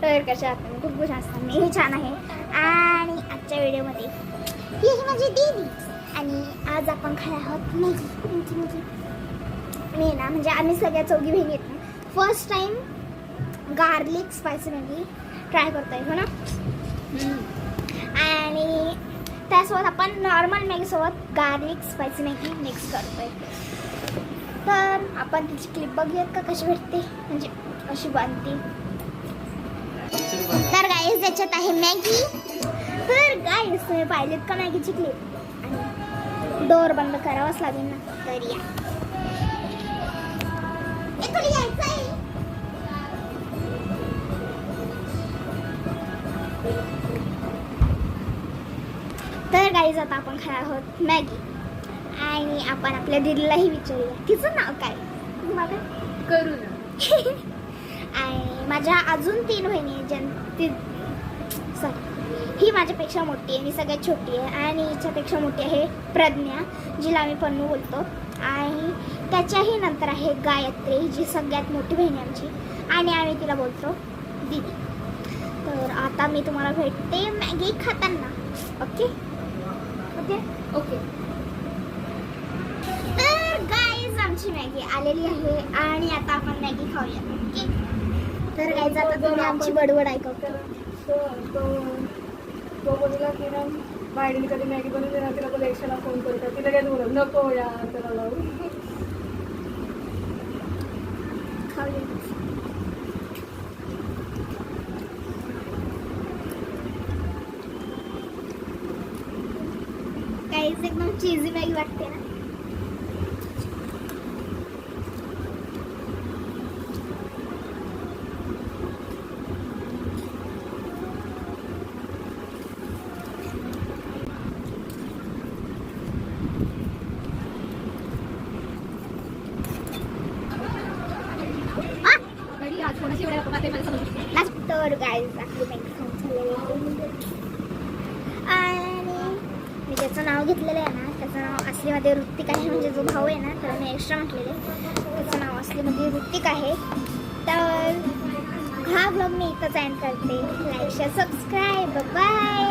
तर कशा आहात तुम्ही? खूप छान असतात. मीही छान आहे. आणि आजच्या व्हिडिओमध्ये ही आहे माझी दीदी आणि आज आपण खाणार आहोत मॅगी. मी ना म्हणजे आम्ही सगळ्या चौघी बहिणी आहेत ना first time garlic spicy Maggi try करतोय हो ना. आणि त्यासोबत आपण नॉर्मल मॅगीसोबत गार्लिक स्पायसी मॅगी मिक्स करतोय. तर आपण तिची क्लिप बघूयात का कशी भेटते म्हणजे कशी बनते. तर गाईस याच्यात आहे मॅगी. तर गाईस तुम्ही पाहिलेत का मॅगीची क्लिप. आणि डोअर बंद करावाच लागेल ना. तर या तर गाईज आता आपण खाणार आहोत मॅगी. आणि आपण आपल्या दीदीलाही विचारूया तिचं नाव काय बघा करू ना. आणि माझ्या अजून 3 बहिणी आहेत सॉरी ही माझ्यापेक्षा मोठी आहे. मी सगळ्यात छोटी आहे. आणि हिच्यापेक्षा मोठी आहे प्रज्ञा जिला आम्ही पन्नू बोलतो. आणि त्याच्याही नंतर आहे गायत्री जी सगळ्यात मोठी बहीण आहे आमची. आणि आम्ही तिला बोलतो दीदी. तर आता मी तुम्हाला भेटते मॅगी खाताना. Okay okay okay. तर गाईज आमची मॅगी आलेली आहे. आणि आता आपण मॅगी खाऊया. ओके तर गाईज आता तुम्ही आमची बडबड ऐकवतो. तो बोलला की ना बायडीने कधी मॅगी बनवली ना तिला बोला एकशेला फोन करतात. तिला काय बोलत नको यार त्याला लावू. खाऊया. गाईज एकदम चीजी मॅगी वाटते ना. तर गाईज आपली मॅगी खाऊन झालेली आहे. आणि मी त्याचं नाव घेतलेलं आहे ना त्याचं नाव असलीमध्ये ऋतिक आहे. म्हणजे जो भाऊ आहे ना त्याला मी एक्स्ट्रा म्हटलेले त्याचं नाव असलीमध्ये ऋतिक आहे. तर हा ब्लॉग मी इथंच एंड करते. Like share subscribe bye.